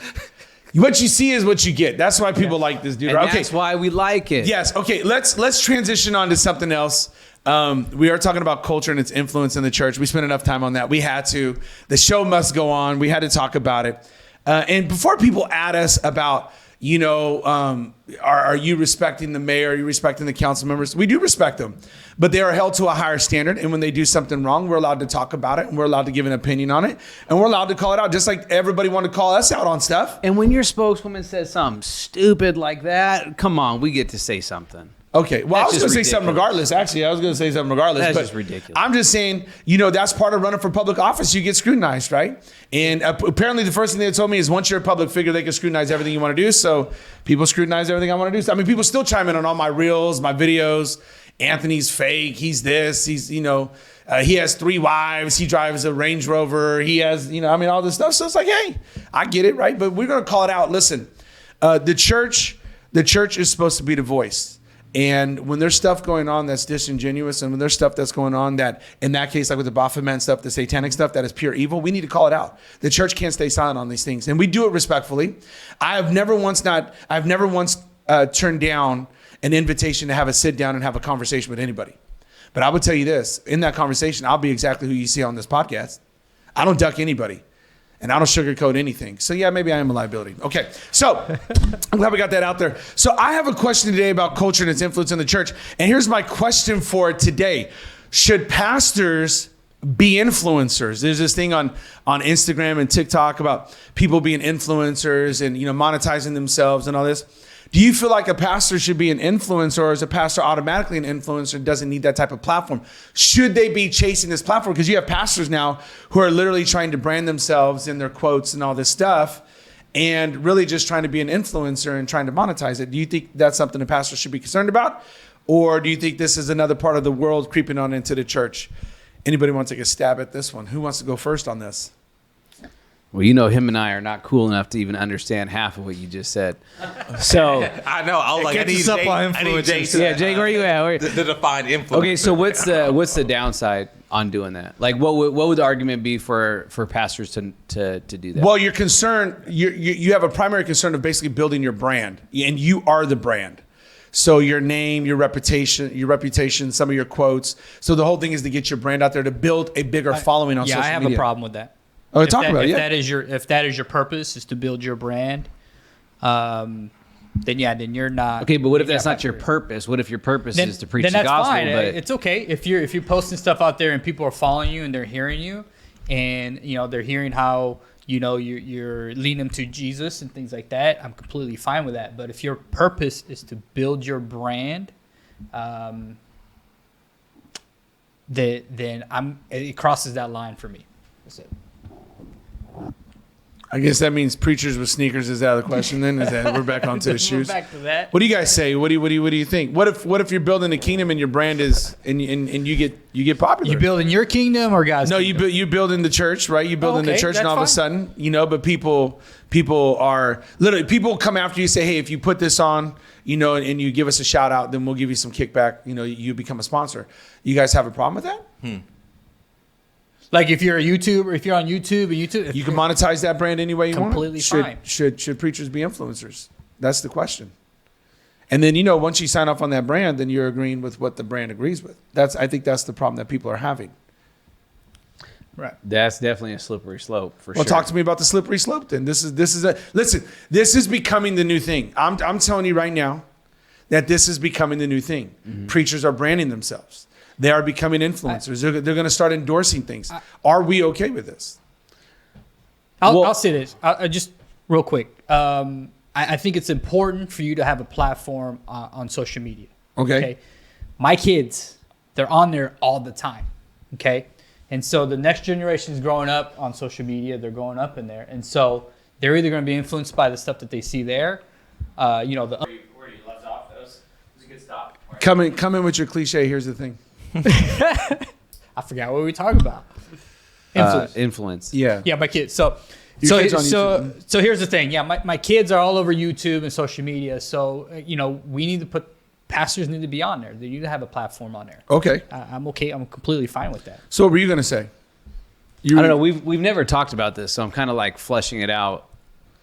What you see is what you get. That's why people like this dude. And Okay. that's why we like it. Yes. Okay. Let's transition on to something else. We are talking about culture and its influence in the church. We spent enough time on that. We had to. The show must go on. We had to talk about it. And before people add us about, are you respecting the mayor? Are you respecting the council members? We do respect them, but they are held to a higher standard. And when they do something wrong, we're allowed to talk about it, and we're allowed to give an opinion on it, and we're allowed to call it out, just like everybody wanted to call us out on stuff. And when your spokeswoman says something stupid like that, come on, we get to say something. Okay, well, I was That's going to say just something regardless. Actually, I was going to say something regardless. That's but just ridiculous. I'm just saying, that's part of running for public office. You get scrutinized, right? And apparently the first thing they told me is once you're a public figure, they can scrutinize everything you want to do. So people scrutinize everything I want to do. I mean, people still chime in on all my reels, my videos. Anthony's fake. He's this. He's, he has 3 wives. He drives a Range Rover. He has, all this stuff. So it's like, hey, I get it, right? But we're going to call it out. Listen, the church is supposed to be the voice. And when there's stuff going on that's disingenuous, and when there's stuff that's going on that, in that case, like with the Baphomet stuff, the satanic stuff, that is pure evil, we need to call it out. The church can't stay silent on these things. And we do it respectfully. I've never once turned down an invitation to have a sit down and have a conversation with anybody. But I would tell you this, in that conversation, I'll be exactly who you see on this podcast. I don't duck anybody. And I don't sugarcoat anything. So yeah, maybe I am a liability. Okay, so I'm glad we got that out there. So I have a question today about culture and its influence in the church. And here's my question for today. Should pastors be influencers? There's this thing on Instagram and TikTok about people being influencers and monetizing themselves and all this. Do you feel like a pastor should be an influencer, or is a pastor automatically an influencer and doesn't need that type of platform? Should they be chasing this platform? Because you have pastors now who are literally trying to brand themselves in their quotes and all this stuff and really just trying to be an influencer and trying to monetize it. Do you think that's something a pastor should be concerned about? Or do you think this is another part of the world creeping on into the church? Anybody want to take a stab at this one? Who wants to go first on this? Well, him and I are not cool enough to even understand half of what you just said. So I know. I was like, I need Jake. Yeah, Jake, where you at? The defined influence. Okay, so what's the downside on doing that? Like, what would the argument be for pastors to do that? Well, you're concerned. You have a primary concern of basically building your brand, and you are the brand. So your name, your reputation, some of your quotes. So the whole thing is to get your brand out there, to build a bigger following on social media. Yeah, I have a problem with that. Oh, talk about it. If that is your purpose, is to build your brand, then you're not. Okay, but what if that's not your purpose? What if your purpose is to preach the gospel? Fine. But It's okay if you're posting stuff out there and people are following you and they're hearing you, and they're hearing how you're leading them to Jesus and things like that. I'm completely fine with that. But if your purpose is to build your brand, then it crosses that line for me. That's it. I guess that means preachers with sneakers is out of the question. Then is that we're back onto the shoes. We're back to that. What do you guys say? What do you think? What if you're building a kingdom and your brand is and you get popular? You building your kingdom or God's? No, kingdom? you build in the church, right? You build in the Okay, church, and that's all of a fine. sudden, but people are literally people come after you, say, hey, if you put this on, and you give us a shout out, then we'll give you some kickback. You become a sponsor. You guys have a problem with that? Like if you're a YouTuber, if you're on YouTube, You can monetize that brand any way you Completely want. fine. Should preachers be influencers? That's the question. And then once you sign off on that brand, then you're agreeing with what the brand agrees with. I think that's the problem that people are having. right. That's definitely a slippery slope for Well, sure. talk to me about the slippery slope. Then this is becoming the new thing. I'm telling you right now that this is becoming the new thing. Mm-hmm. Preachers are branding themselves. They are becoming influencers. They're going to start endorsing things. Are we okay with this? I'll say this. I just real quick. I think it's important for you to have a platform on social media. Okay. My kids, they're on there all the time. Okay. And so the next generation is growing up on social media. They're growing up in there. And so they're either going to be influenced by the stuff that they see there. Where you left off, that was a good stop. Come in with your cliche. Here's the thing. I forgot what we were talking about. Influence. Yeah. Yeah, my kids. So Your kids on YouTube. so here's the thing. Yeah, my kids are all over YouTube and social media. So we need to pastors need to be on there. They need to have a platform on there. Okay. I'm okay. I'm completely fine with that. So what were you going to say? I don't know. We've never talked about this, so I'm kind of like fleshing it out,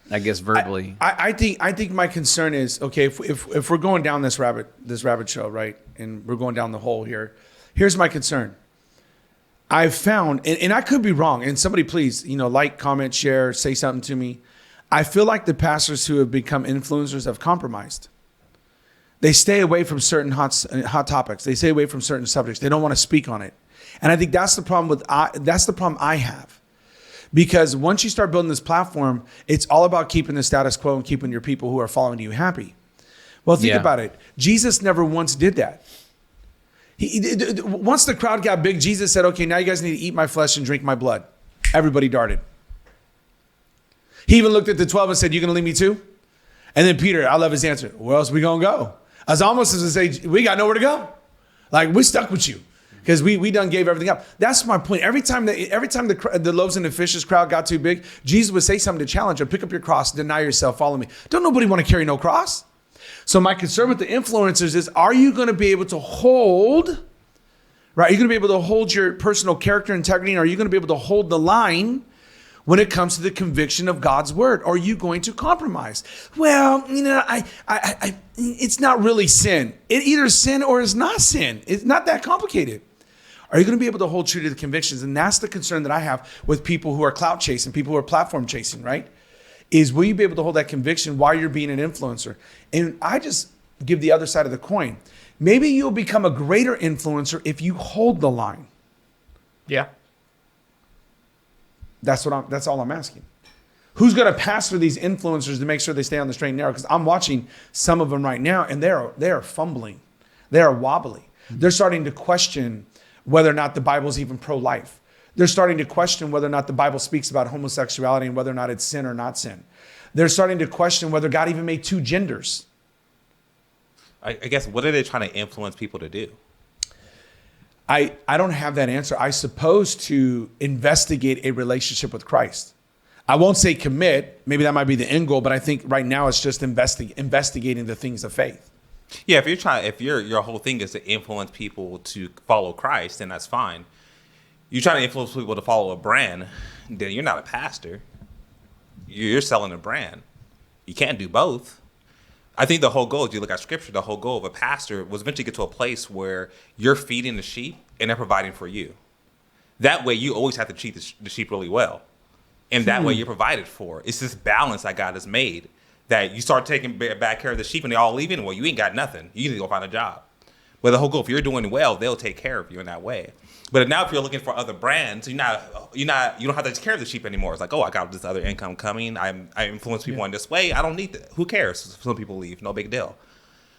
I guess verbally. I think my concern is, okay, if we're going down this rabbit trail, right, and we're going down the hole here, here's my concern. I've found, and I could be wrong, and somebody please, like, comment, share, say something to me. I feel like the pastors who have become influencers have compromised. They stay away from certain hot topics. They stay away from certain subjects. They don't want to speak on it. And I think that's the problem I have. Because once you start building this platform, it's all about keeping the status quo and keeping your people who are following you happy. Well, think about it. Jesus never once did that. Once the crowd got big, Jesus said, okay, now you guys need to eat my flesh and drink my blood. Everybody darted. He even looked at the 12 and said, you going to leave me too? And then Peter, I love his answer. Where else we going to go? It's almost as to say, we got nowhere to go. Like, we're stuck with you. Because we done gave everything up. That's my point. Every time the loaves and the fishes crowd got too big, Jesus would say something to challenge them. Pick up your cross, deny yourself, follow me. Don't nobody want to carry no cross. So my concern with the influencers is, are you going to be able to hold, right? Are you going to be able to hold your personal character integrity? And are you going to be able to hold the line when it comes to the conviction of God's word? Or are you going to compromise? Well, it's not really sin. It either is sin or is not sin. It's not that complicated. Are you going to be able to hold true to the convictions? And that's the concern that I have with people who are clout chasing, people who are platform chasing, right? Is will you be able to hold that conviction while you're being an influencer? And I just give the other side of the coin. Maybe you'll become a greater influencer if you hold the line. Yeah. That's all I'm asking. Who's going to pastor these influencers to make sure they stay on the straight and narrow? Because I'm watching some of them right now, and they are fumbling. They are wobbly. They're starting to question whether or not the Bible is even pro-life. They're starting to question whether or not the Bible speaks about homosexuality and whether or not it's sin or not sin. They're starting to question whether God even made two genders. I guess, what are they trying to influence people to do? I don't have that answer. I suppose to investigate a relationship with Christ. I won't say commit. Maybe that might be the end goal, but I think right now it's just investigating the things of faith. Yeah, if your whole thing is to influence people to follow Christ, then that's fine. You're trying to influence people to follow a brand, then you're not a pastor. You're selling a brand. You can't do both. I think the whole goal, if you look at scripture, the whole goal of a pastor was eventually get to a place where you're feeding the sheep and they're providing for you. That way, you always have to treat the sheep really well. And that way, you're provided for. It's this balance that God has made that you start taking bad care of the sheep and they're all leaving. Well, you ain't got nothing. You need to go find a job. But the whole goal, if you're doing well, they'll take care of you in that way. But now if you're looking for other brands, you don't have to take care of the sheep anymore. It's like, oh, I got this other income coming. I influence people in this way. I don't need that. Who cares? Some people leave. No big deal.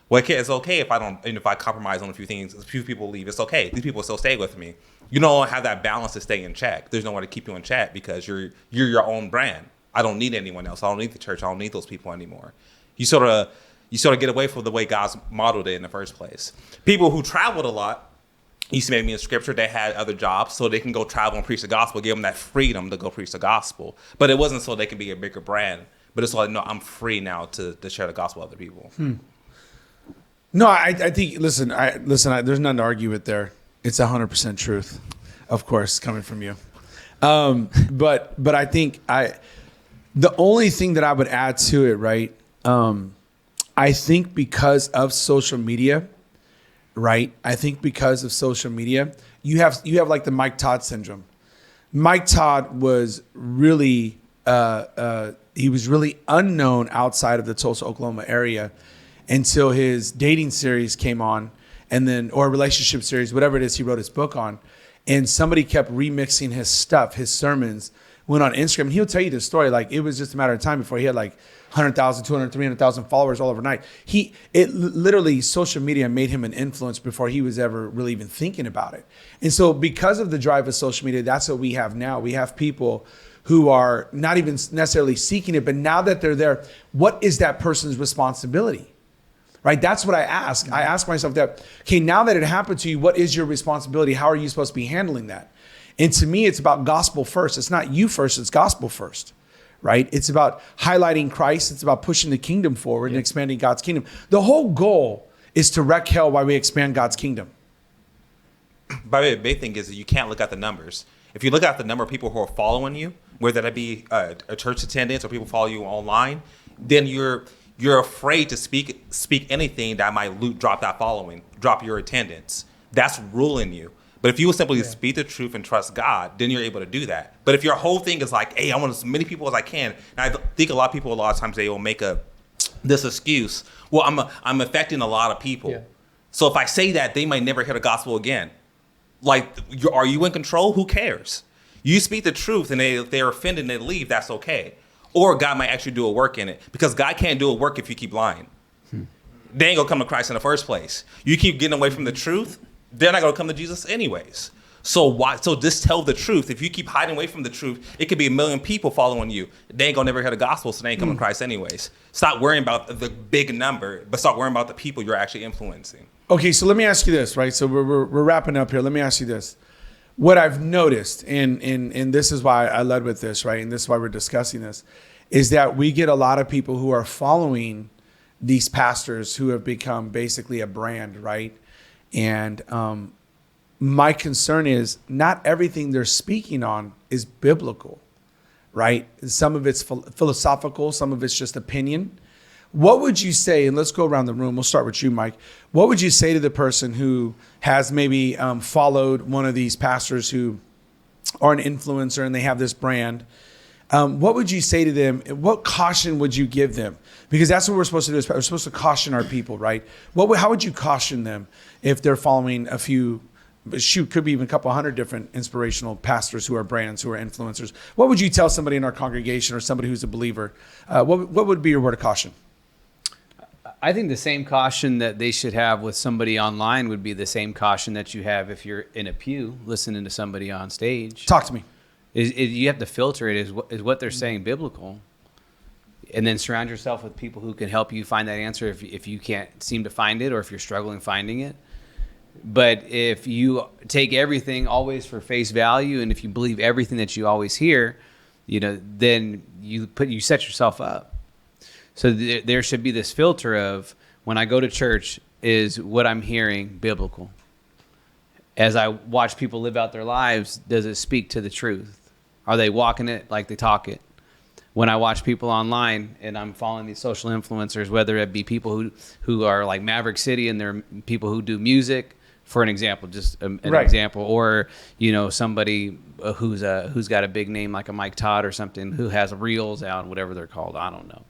Well, it's okay if I don't, and if I compromise on a few things, a few people leave. It's okay. These people still stay with me. You don't have that balance to stay in check. There's nowhere to keep you in check because you're your own brand. I don't need anyone else. I don't need the church. I don't need those people anymore. You sort of get away from the way God's modeled it in the first place. People who traveled a lot, you see maybe in scripture, they had other jobs so they can go travel and preach the gospel, give them that freedom to go preach the gospel. But it wasn't so they can be a bigger brand. But it's like, no, I'm free now to share the gospel with other people. No, I think, listen, there's nothing to argue with there. It's 100% truth, of course, coming from you. But I think the only thing that I would add to it, right? I think because of social media, right? I think because of social media, you have like the Mike Todd syndrome. Mike Todd was really he was really unknown outside of the Tulsa, Oklahoma area until his dating series came on, and then or relationship series, whatever it is he wrote his book on, and somebody kept remixing his stuff, his sermons. Went on Instagram, and he'll tell you the story. Like, it was just a matter of time before he had like 100,000, 200, 300,000 followers all overnight. Literally, social media made him an influence before he was ever really even thinking about it. And so because of the drive of social media, that's what we have now. We have people who are not even necessarily seeking it, but now that they're there, what is that person's responsibility? Right? That's what I ask. I ask myself that, okay, now that it happened to you, what is your responsibility? How are you supposed to be handling that? And to me, it's about gospel first. It's not you first, it's gospel first, right? It's about highlighting Christ. It's about pushing the kingdom forward and expanding God's kingdom. The whole goal is to wreck hell while we expand God's kingdom. By the way, the big thing is that you can't look at the numbers. If you look at the number of people who are following you, whether that be a church attendance or people follow you online, then you're afraid to speak anything that might drop that following, drop your attendance. That's ruling you. But if you will simply speak the truth and trust God, then you're able to do that. But if your whole thing is like, hey, I want as many people as I can, and I think a lot of people, a lot of times they will make this excuse, well, I'm affecting a lot of people. Yeah. So if I say that, they might never hear the gospel again. Like, are you in control? Who cares? You speak the truth, and if they're offended and they leave, that's okay. Or God might actually do a work in it, because God can't do a work if you keep lying. They ain't gonna come to Christ in the first place. You keep getting away from the truth, they're not going to come to Jesus anyways. So why? So just tell the truth. If you keep hiding away from the truth, it could be 1 million people following you. They ain't going to never hear the gospel, so they ain't coming to Christ anyways. Stop worrying about the big number, but start worrying about the people you're actually influencing. Okay, so let me ask you this, right? So we're wrapping up here. Let me ask you this. What I've noticed, and this is why I led with this, right? And this is why we're discussing this, is that we get a lot of people who are following these pastors who have become basically a brand, right? And my concern is not everything they're speaking on is biblical, right? Some of it's philosophical, some of it's just opinion. What would you say, and let's go around the room, we'll start with you, Mike. What would you say to the person who has maybe followed one of these pastors who are an influencer and they have this brand? What would you say to them? What caution would you give them? Because that's what we're supposed to do. We're supposed to caution our people, right? How would you caution them if they're following a few, could be even a couple hundred different inspirational pastors who are brands, who are influencers? What would you tell somebody in our congregation or somebody who's a believer? What would be your word of caution? I think the same caution that they should have with somebody online would be the same caution that you have if you're in a pew listening to somebody on stage. Talk to me. You have to filter it. Is what they're saying biblical? And then surround yourself with people who can help you find that answer if you can't seem to find it or if you're struggling finding it. But if you take everything always for face value and if you believe everything that you always hear, then you set yourself up. So there should be this filter of, when I go to church, is what I'm hearing biblical? As I watch people live out their lives, does it speak to the truth? Are they walking it like they talk it? When I watch people online and I'm following these social influencers, whether it be people who are like Maverick City and they're people who do music, for an example, just an example, or somebody who's got a big name like a Mike Todd or something who has reels out, whatever they're called, I don't know.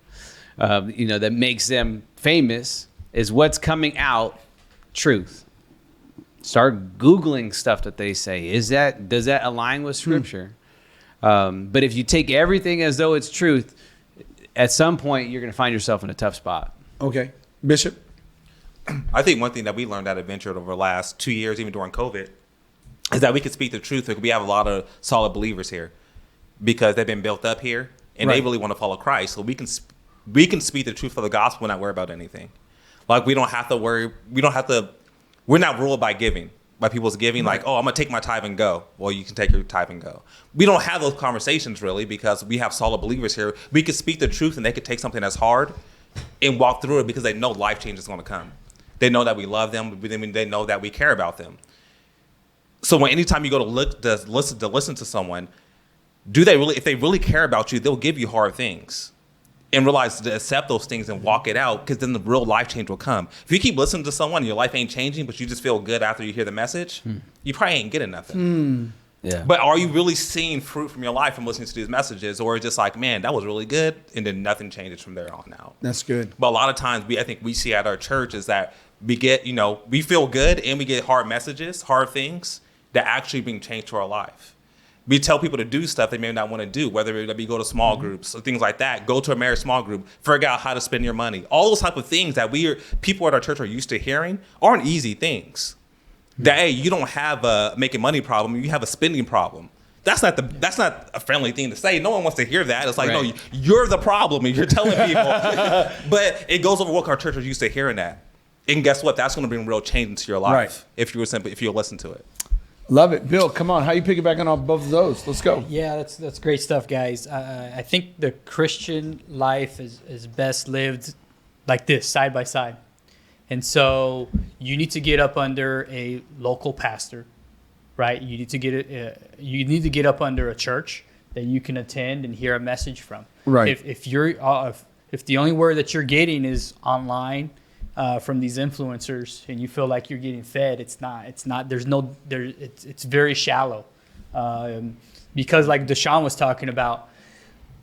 That makes them famous. Is what's coming out truth? Start Googling stuff that they say. Does that align with Scripture? But if you take everything as though it's truth, at some point you're going to find yourself in a tough spot. Okay, Bishop. I think one thing that we learned at Adventure over the last 2 years, even during COVID, is that we can speak the truth. We have a lot of solid believers here because they've been built up here and they really want to follow Christ. So we can speak the truth of the gospel and not worry about anything. Like we don't have to worry. We're not ruled by giving, by people's giving. Like, oh, I'm going to take my tithe and go. Well, you can take your tithe and go. We don't have those conversations really because we have solid believers here. We can speak the truth and they could take something that's hard and walk through it because they know life change is going to come. They know that we love them. They know that we care about them. So anytime you go to listen to someone, if they really care about you, they'll give you hard things and realize to accept those things and walk it out, because then the real life change will come. If you keep listening to someone and your life ain't changing, but you just feel good after you hear the message, you probably ain't getting nothing. Yeah. But are you really seeing fruit from your life from listening to these messages, or just like, man, that was really good, and then nothing changes from there on out? That's good. But a lot of times, I think we see at our church is that we get, we feel good and we get hard messages, hard things that actually bring change to our life. We tell people to do stuff they may not want to do, whether it be go to small groups or things like that. Go to a marriage small group, figure out how to spend your money. All those type of things that people at our church are used to hearing aren't easy things. That, hey, you don't have a making money problem, you have a spending problem. That's not a friendly thing to say. No one wants to hear that. It's like, no, you're the problem and you're telling people. But it goes over what our church are used to hearing that. And guess what? That's going to bring real change into your life if you listen to it. Love it. Bill, come on. How you piggybacking on both of those? Let's go. Yeah, that's great stuff, guys. I think the Christian life is best lived like this, side by side. And so you need to get up under a local pastor, right? You need to get up under a church that you can attend and hear a message from. Right. If the only word that you're getting is online from these influencers, and you feel like you're getting fed, it's not. It's very shallow, because like Deshaun was talking about,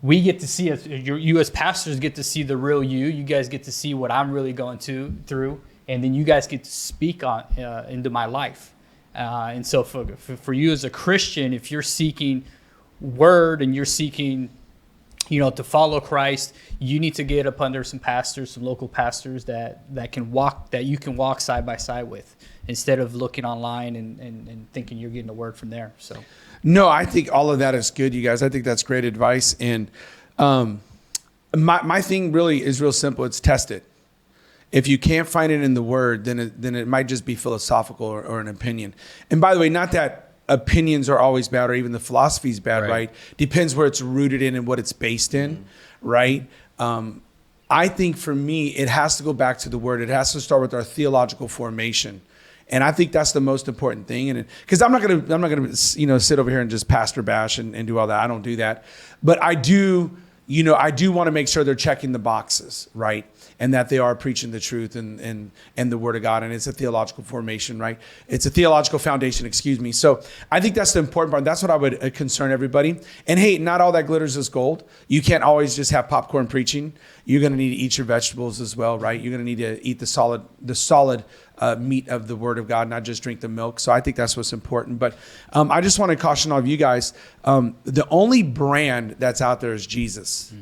we get to see it. You as pastors get to see the real you. You guys get to see what I'm really going through, and then you guys get to speak on into my life. And so for you as a Christian, if you're seeking word and you're seeking, to follow Christ, you need to get up under some pastors, some local pastors that you can walk side by side with, instead of looking online and thinking you're getting a word from there. So, no, I think all of that is good, you guys. I think that's great advice. And my thing really is real simple. It's test it. If you can't find it in the word, then it might just be philosophical or an opinion. And by the way, not that opinions are always bad, or even the philosophy is bad, right? Depends where it's rooted in and what it's based in, right? I think for me, it has to go back to the word. It has to start with our theological formation. And I think that's the most important thing. And because I'm not gonna sit over here and just pastor bash and do all that. I don't do that. But I do want to make sure they're checking the boxes, right? And that they are preaching the truth and the word of God. And it's a theological formation, right? It's a theological foundation, excuse me. So I think that's the important part. That's what I would concern everybody. And hey, not all that glitters is gold. You can't always just have popcorn preaching. You're going to need to eat your vegetables as well, right? You're going to need to eat the solid meat of the word of God, not just drink the milk. So I think that's what's important. But I just want to caution all of you guys. The only brand that's out there is Jesus.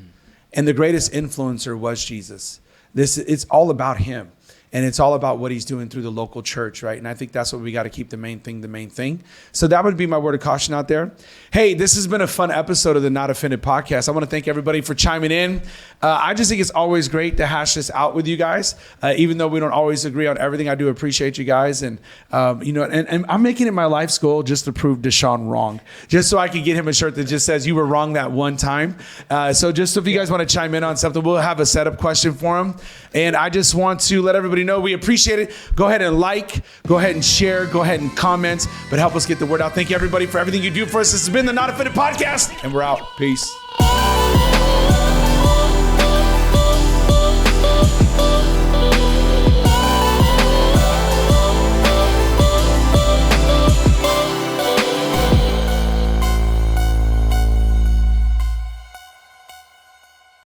And the greatest influencer was Jesus. It's all about him, and it's all about what he's doing through the local church, right? And I think that's what we got to keep the main thing. So that would be my word of caution out there. Hey, this has been a fun episode of the Not Offended podcast. I want to thank everybody for chiming in. I just think it's always great to hash this out with you guys, even though we don't always agree on everything. I do appreciate you guys, and and I'm making it my life's goal just to prove Deshaun wrong, just so I can get him a shirt that just says "You were wrong that one time." So just if you guys want to chime in on something, we'll have a setup question for him. And I just want to let everybody know we appreciate it. Go ahead and go ahead and share, go ahead and comment, but help us get the word out. Thank you everybody for everything you do for us. This has been the Not Offended podcast, and we're out. Peace.